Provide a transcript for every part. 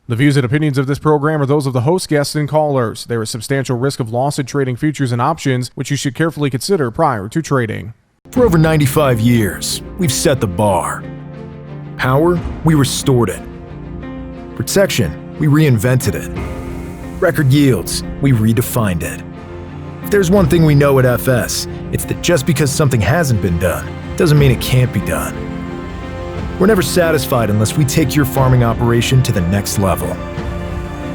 The views and opinions of this program are those of the host, guests, and callers. There is substantial risk of loss in trading futures and options, which you should carefully consider prior to trading. For over 95 years, we've set the bar. Power, we restored it. Protection, we reinvented it. Record yields, we redefined it. If there's one thing we know at FS, it's that just because something hasn't been done, doesn't mean it can't be done. We're never satisfied unless we take your farming operation to the next level.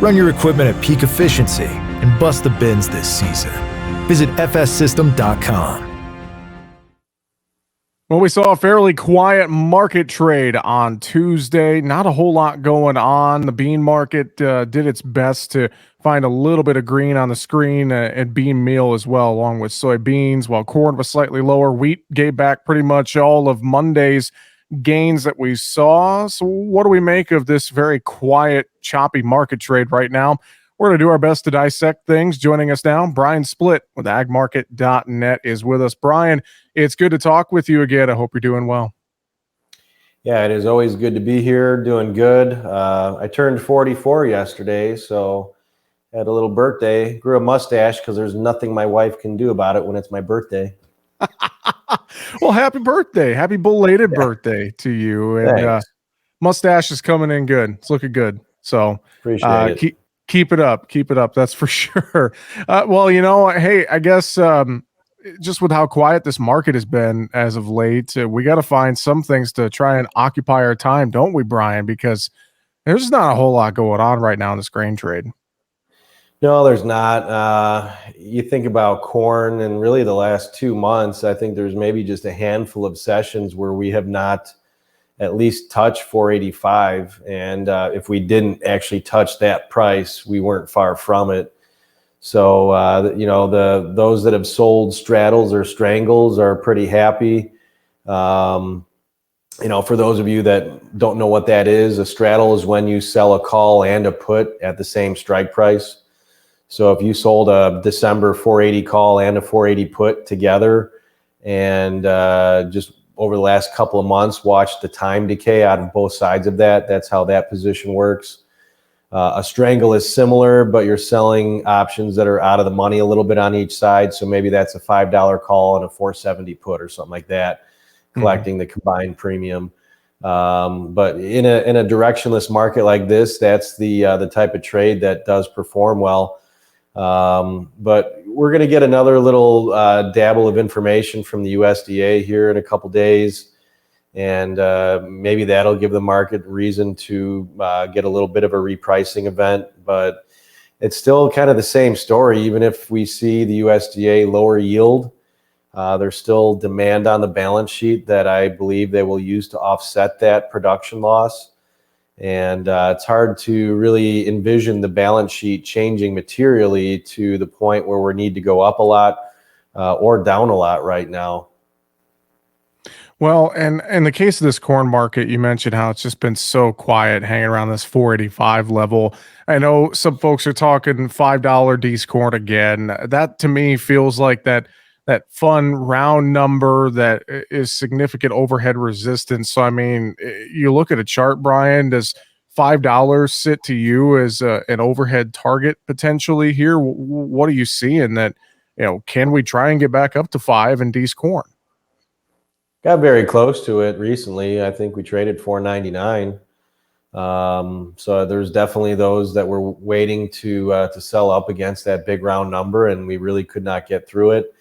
Run your equipment at peak efficiency and bust the bins this season. Visit fssystem.com. Well, we saw a fairly quiet market trade on Tuesday. Not a whole lot going on. The bean market did its best to find a little bit of green on the screen and bean meal as well, along with soybeans, while corn was slightly lower. Wheat gave back pretty much all of Monday's gains that we saw. So what do we make of this very quiet, choppy market trade right now? We're going to do our best to dissect things. Joining us now, Brian Splitt with agmarket.net is with us. Brian, it's good to talk with you again. I hope you're doing well. Yeah, it is always good to be here, doing good. I turned 44 yesterday, so had a little birthday, grew a mustache because there's nothing my wife can do about it when it's my birthday. Well, happy birthday. Happy belated birthday to you. And mustache is coming in good. It's looking good. So appreciate it. Keep it up. Keep it up. That's for sure. Well, you know, hey, I guess just with how quiet this market has been as of late, we got to find some things to try and occupy our time, don't we, Brian? Because there's not a whole lot going on right now in this grain trade. No, there's not. You think about corn and really the last 2 months, I think there's maybe just a handful of sessions where we have not at least touched 485. And if we didn't actually touch that price, we weren't far from it. So, you know, those that have sold straddles or strangles are pretty happy. You know, for those of you that don't know what that is, a straddle is when you sell a call and a put at the same strike price. So if you sold a December 480 call and a 480 put together and just over the last couple of months watched the time decay out of both sides of that, that's how that position works. A strangle is similar, but you're selling options that are out of the money a little bit on each side. So maybe that's a $5 call and a 470 put or something like that, collecting the combined premium. But in a directionless market like this, that's the type of trade that does perform well. But we're going to get another little dabble of information from the USDA here in a couple days, and maybe that'll give the market reason to get a little bit of a repricing event. But it's still kind of the same story. Even if we see the USDA lower yield, there's still demand on the balance sheet that I believe they will use to offset that production loss. And it's hard to really envision the balance sheet changing materially to the point where we need to go up a lot or down a lot right now. Well, and in the case of this corn market, you mentioned how it's just been so quiet, hanging around this 485 level. I know some folks are talking $5 D's corn again. That to me feels like that fun round number that is significant overhead resistance. So, I mean, you look at a chart, Brian, does $5 sit to you as an overhead target potentially here? What are you seeing that, you know, can we try and get back up to 5 in D's corn? Got very close to it recently. I think we traded 499. So there's definitely those that were waiting to sell up against that big round number, and we really could not get through it.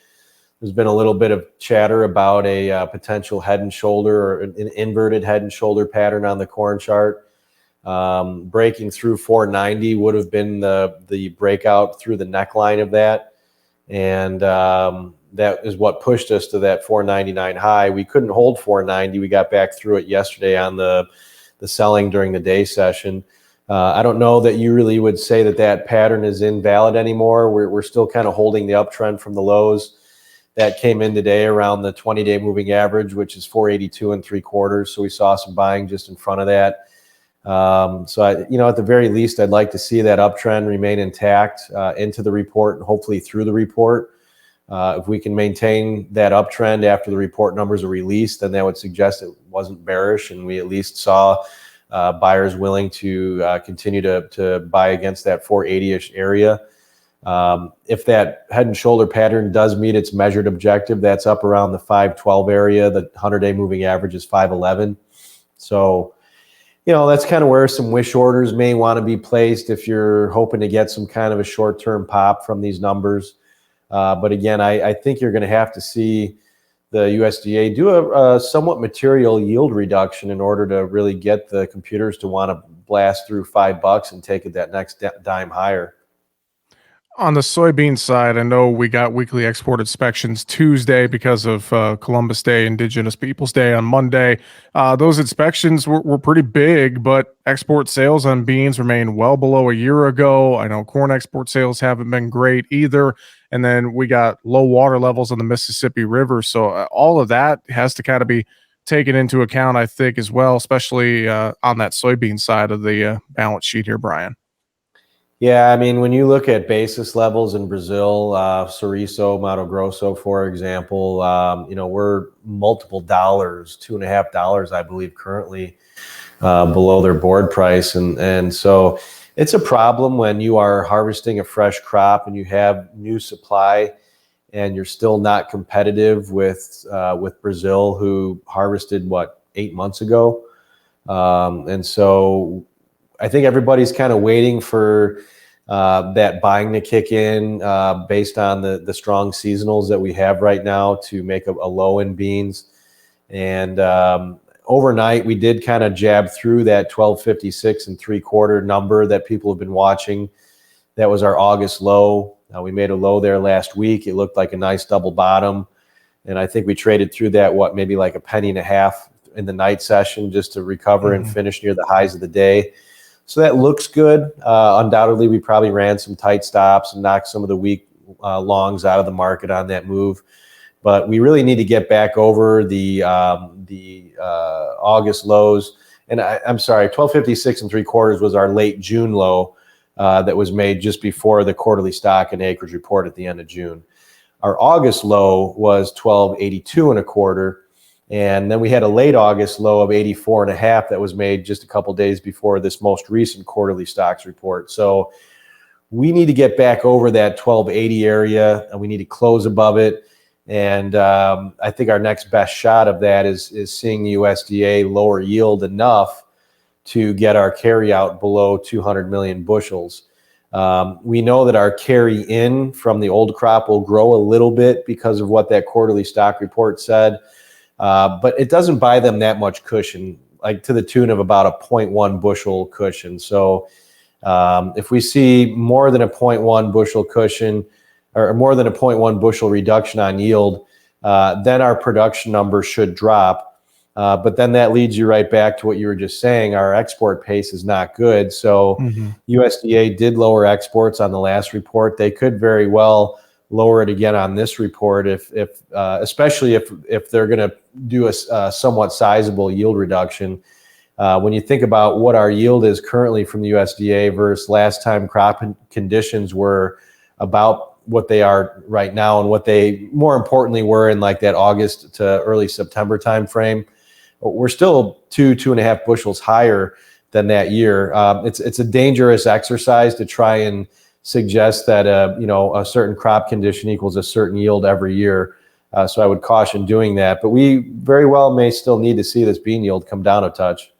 There's been a little bit of chatter about a potential head and shoulder or an inverted head and shoulder pattern on the corn chart. Breaking through 490 would have been the breakout through the neckline of that. And that is what pushed us to that 499 high. We couldn't hold 490. We got back through it yesterday on the selling during the day session. I don't know that you really would say that pattern is invalid anymore. We're still kind of holding the uptrend from the lows. That came in today around the 20-day moving average, which is 482 3/4. So we saw some buying just in front of that. So at the very least, I'd like to see that uptrend remain intact into the report and hopefully through the report. If we can maintain that uptrend after the report numbers are released, then that would suggest it wasn't bearish and we at least saw buyers willing to continue to buy against that 480-ish area. If that head and shoulder pattern does meet its measured objective, that's up around the 512 area. The 100-day moving average is 511. So, that's kind of where some wish orders may want to be placed if you're hoping to get some kind of a short-term pop from these numbers. But again, I think you're going to have to see the USDA do a somewhat material yield reduction in order to really get the computers to want to blast through $5 and take it that next dime higher. On the soybean side, I know we got weekly export inspections Tuesday because of Columbus Day, Indigenous Peoples Day on Monday. Those inspections were pretty big, but export sales on beans remain well below a year ago. I know corn export sales haven't been great either. And then we got low water levels on the Mississippi River. So all of that has to kind of be taken into account, I think, as well, especially on that soybean side of the balance sheet here, Brian. Yeah, I mean, when you look at basis levels in Brazil, Sorriso, Mato Grosso, for example, we're multiple dollars, $2.50, I believe, currently below their board price. And so it's a problem when you are harvesting a fresh crop and you have new supply and you're still not competitive with Brazil, who harvested, 8 months ago. And so I think everybody's kind of waiting for that buying to kick in based on the strong seasonals that we have right now to make a low in beans. And overnight, we did kind of jab through that 1256 3/4 number that people have been watching. That was our August low. We made a low there last week. It looked like a nice double bottom. And I think we traded through that, maybe like a penny and a half in the night session just to recover and finish near the highs of the day. So that looks good. Undoubtedly, we probably ran some tight stops and knocked some of the weak longs out of the market on that move. But we really need to get back over the August lows. And I'm sorry, 1256 3/4 was our late June low that was made just before the quarterly stock and acreage report at the end of June. Our August low was 1282 1/4. And then we had a late August low of 84.5 that was made just a couple days before this most recent quarterly stocks report. So we need to get back over that 1280 area, and we need to close above it. And I think our next best shot of that is seeing the USDA lower yield enough to get our carry out below 200 million bushels. We know that our carry in from the old crop will grow a little bit because of what that quarterly stock report said. But it doesn't buy them that much cushion, like to the tune of about a 0.1 bushel cushion. So if we see more than a 0.1 bushel cushion or more than a 0.1 bushel reduction on yield, then our production numbers should drop. But then that leads you right back to what you were just saying. Our export pace is not good. So USDA did lower exports on the last report. They could very well lower it again on this report, especially if they're going to do a somewhat sizable yield reduction. When you think about what our yield is currently from the USDA versus last time crop conditions were about what they are right now and what they more importantly were in like that August to early September timeframe, we're still 2.5 bushels higher than that year. It's a dangerous exercise to try and suggest that a certain crop condition equals a certain yield every year. So I would caution doing that. But we very well may still need to see this bean yield come down a touch.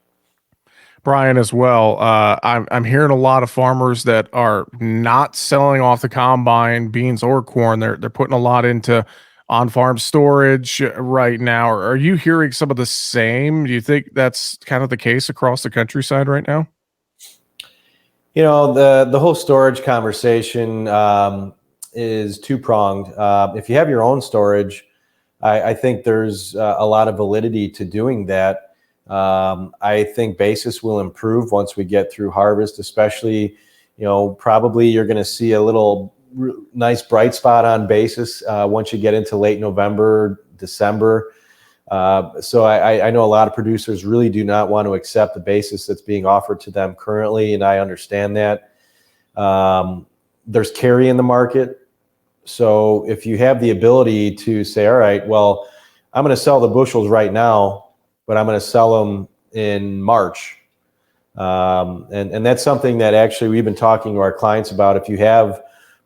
Brian, as well, I'm hearing a lot of farmers that are not selling off the combine, beans or corn. They're putting a lot into on-farm storage right now. Are you hearing some of the same? Do you think that's kind of the case across the countryside right now? The whole storage conversation is two-pronged. If you have your own storage, I think there's a lot of validity to doing that. I think basis will improve once we get through harvest, especially, probably you're going to see a little nice bright spot on basis once you get into late November, December. So I know a lot of producers really do not want to accept the basis that's being offered to them currently, and I understand that. There's carry in the market. So if you have the ability to say, all right, well, I'm going to sell the bushels right now, but I'm going to sell them in March. And that's something that actually we've been talking to our clients about. If you have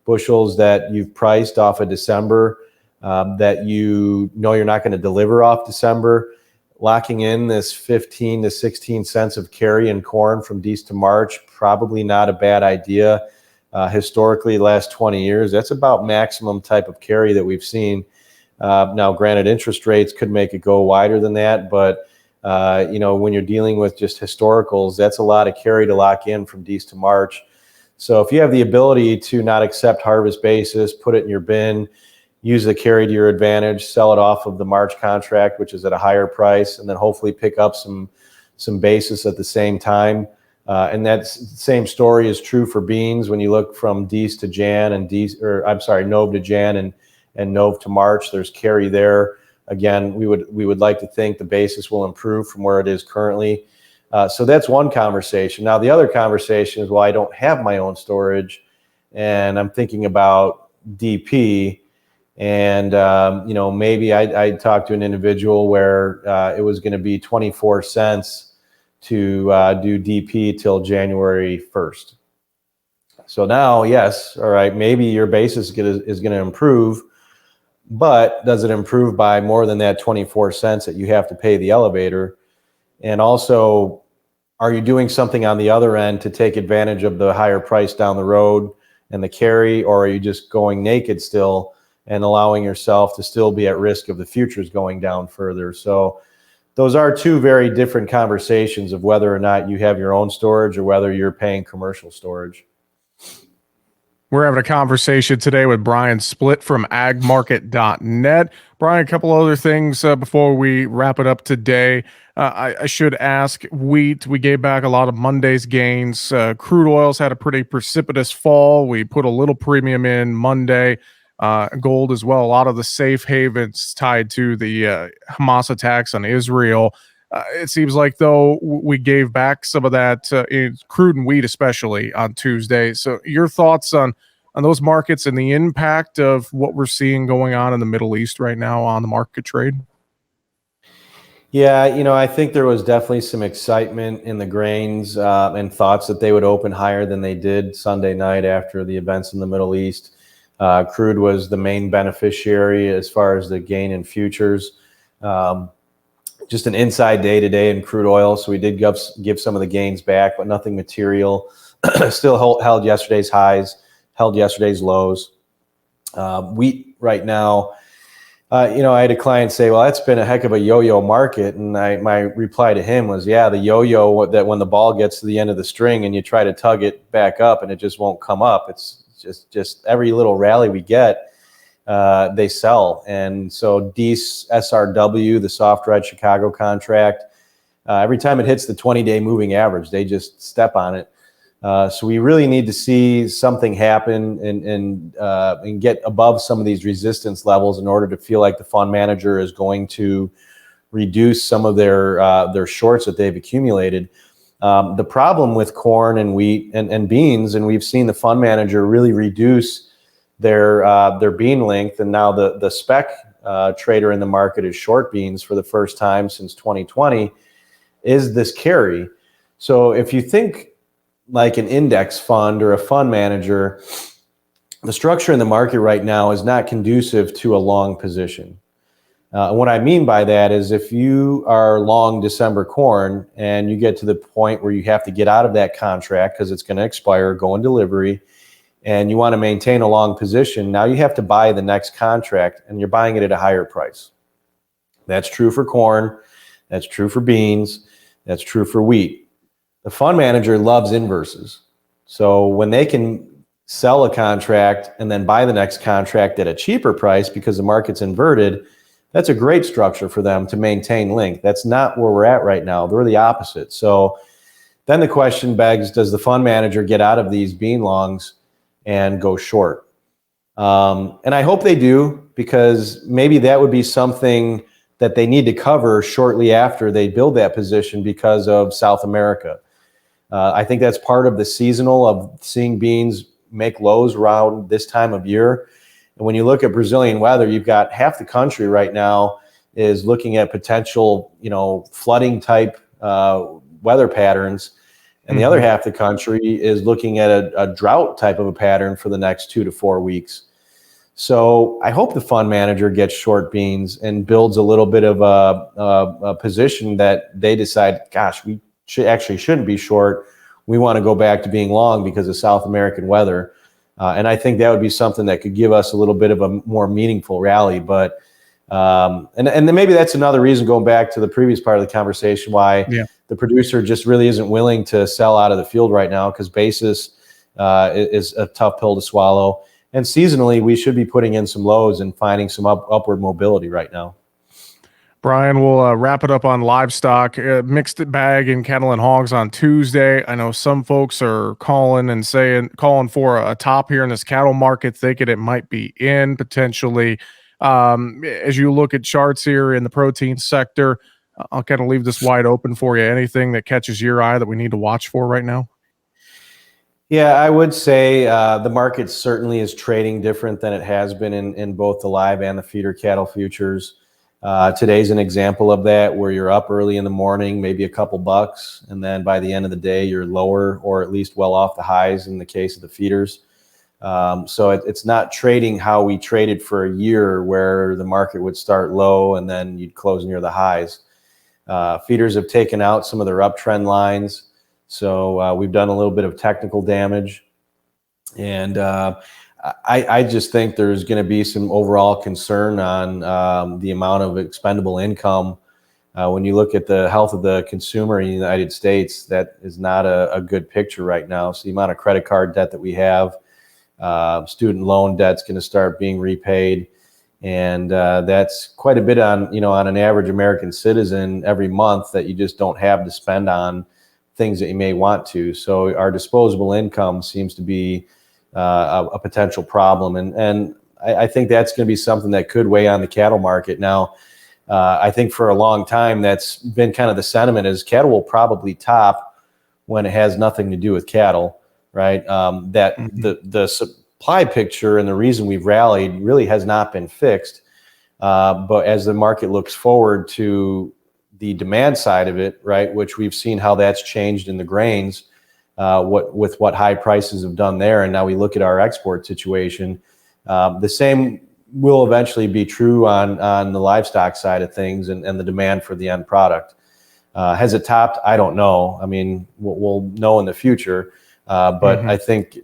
bushels that you've priced off of December, that you know you're not going to deliver off December, locking in this 15 to 16 cents of carry in corn from Dec to March, probably not a bad idea. Historically, the last 20 years, that's about maximum type of carry that we've seen. Now, granted, interest rates could make it go wider than that, but when you're dealing with just historicals, that's a lot of carry to lock in from Dec to March. So if you have the ability to not accept harvest basis, put it in your bin, use the carry to your advantage, sell it off of the March contract, which is at a higher price, and then hopefully pick up some basis at the same time. And that same story is true for beans. When you look from Dec to Jan and Nov to Jan and Nov to March, there's carry there. Again, we would like to think the basis will improve from where it is currently. So that's one conversation. Now, the other conversation is, well, I don't have my own storage, and I'm thinking about DP. And, maybe I talked to an individual where it was going to be 24 cents to do DP till January 1st. So now, yes, all right, maybe your basis is going to improve, but does it improve by more than that 24 cents that you have to pay the elevator? And also, are you doing something on the other end to take advantage of the higher price down the road and the carry, or are you just going naked still and allowing yourself to still be at risk of the futures going down further? So those are two very different conversations of whether or not you have your own storage or whether you're paying commercial storage. We're having a conversation today with Brian Splitt from agmarket.net. Brian, a couple other things before we wrap it up today. I should ask, wheat, we gave back a lot of Monday's gains. Crude oils had a pretty precipitous fall. We put a little premium in Monday. Gold as well. A lot of the safe havens tied to the Hamas attacks on Israel. It seems like, though, we gave back some of that in crude and wheat, especially on Tuesday. So your thoughts on those markets and the impact of what we're seeing going on in the Middle East right now on the market trade? Yeah, I think there was definitely some excitement in the grains and thoughts that they would open higher than they did Sunday night after the events in the Middle East. Crude was the main beneficiary as far as the gain in futures. Just an inside day today in crude oil, so we did give some of the gains back, but nothing material. Still held yesterday's highs, held yesterday's lows. Wheat right now, I had a client say, well, that's been a heck of a yo-yo market. And my reply to him was, yeah, the yo-yo, that when the ball gets to the end of the string and you try to tug it back up and it just won't come up. It's just every little rally we get, they sell. And so DEES SRW, the soft red Chicago contract, every time it hits the 20-day moving average, they just step on it. So we really need to see something happen and get above some of these resistance levels in order to feel like the fund manager is going to reduce some of their shorts that they've accumulated. The problem with corn and wheat and beans, and we've seen the fund manager really reduce their bean length, and now the spec trader in the market is short beans for the first time since 2020, is this carry. So if you think like an index fund or a fund manager, the structure in the market right now is not conducive to a long position. And what I mean by that is if you are long December corn and you get to the point where you have to get out of that contract because it's going to expire, go in delivery, and you want to maintain a long position, now you have to buy the next contract and you're buying it at a higher price. That's true for corn. That's true for beans. That's true for wheat. The fund manager loves inverses. So when they can sell a contract and then buy the next contract at a cheaper price because the market's inverted, that's a great structure for them to maintain length. That's not where we're at right now. They're the opposite. So then the question begs, does the fund manager get out of these bean longs and go short? And I hope they do, because maybe that would be something that they need to cover shortly after they build that position because of South America. I think that's part of the seasonal of seeing beans make lows around this time of year. And when you look at Brazilian weather, you've got half the country right now is looking at potential, flooding type weather patterns. And the other half of the country is looking at a drought type of a pattern for the next 2 to 4 weeks. So I hope the fund manager gets short beans and builds a little bit of a position that they decide, gosh, we shouldn't be short. We want to go back to being long because of South American weather. And I think that would be something that could give us a little bit of a more meaningful rally. But and then maybe that's another reason, going back to the previous part of the conversation, why the producer just really isn't willing to sell out of the field right now, because basis is a tough pill to swallow. And seasonally, we should be putting in some lows and finding some upward mobility right now. Brian, we'll wrap it up on livestock. Mixed bag in cattle and hogs on Tuesday. I know some folks are calling for a top here in this cattle market, thinking it might be in potentially. As you look at charts here in the protein sector, I'll kind of leave this wide open for you. Anything that catches your eye that we need to watch for right now? Yeah, I would say the market certainly is trading different than it has been in both the live and the feeder cattle futures. Today's an example of that, where you're up early in the morning, maybe a couple bucks, and then by the end of the day, you're lower, or at least well off the highs in the case of the feeders. So it's not trading how we traded for a year, where the market would start low and then you'd close near the highs. Feeders have taken out some of their uptrend lines. So we've done a little bit of technical damage. And I just think there's going to be some overall concern on the amount of expendable income. When you look at the health of the consumer in the United States, that is not a good picture right now. So the amount of credit card debt that we have, student loan debt's going to start being repaid. And that's quite a bit on an average American citizen every month that you just don't have to spend on things that you may want to. So our disposable income seems to be a potential problem. And I think that's going to be something that could weigh on the cattle market. Now, I think for a long time, that's been kind of the sentiment, is cattle will probably top when it has nothing to do with cattle, right? The supply picture and the reason we've rallied really has not been fixed. But as the market looks forward to the demand side of it, right, which we've seen how that's changed in the grains, what high prices have done there, and now we look at our export situation, the same will eventually be true on the livestock side of things, and the demand for the end product. Has it topped? I don't know. I mean, we'll know in the future, but I think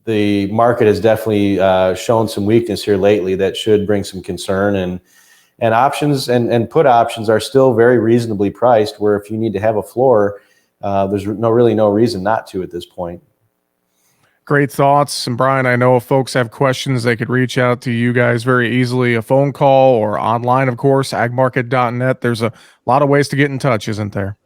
the market has definitely shown some weakness here lately that should bring some concern, and options and put options are still very reasonably priced, where if you need to have a floor, there's really no reason not to at this point. Great thoughts. And Brian, I know if folks have questions, they could reach out to you guys very easily, a phone call or online, of course, agmarket.net. There's a lot of ways to get in touch, isn't there?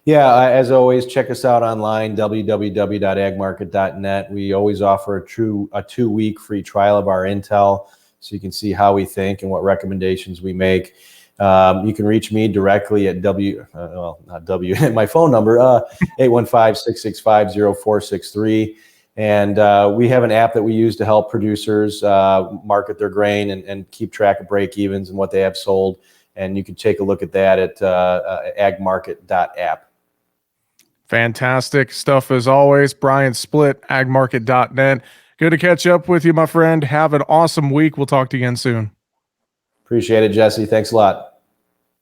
Yeah, as always, check us out online, www.agmarket.net. We always offer a 2-week free trial of our intel, so you can see how we think and what recommendations we make. You can reach me directly at my phone number, 815-665-0463. And we have an app that we use to help producers market their grain and keep track of break evens and what they have sold. And you can take a look at that at agmarket.app. Fantastic stuff as always. Brian Splitt, agmarket.net. Good to catch up with you, my friend. Have an awesome week. We'll talk to you again soon. Appreciate it, Jesse. Thanks a lot.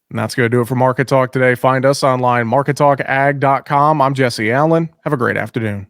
And that's going to do it for Market Talk today. Find us online, markettalkag.com. I'm Jesse Allen. Have a great afternoon.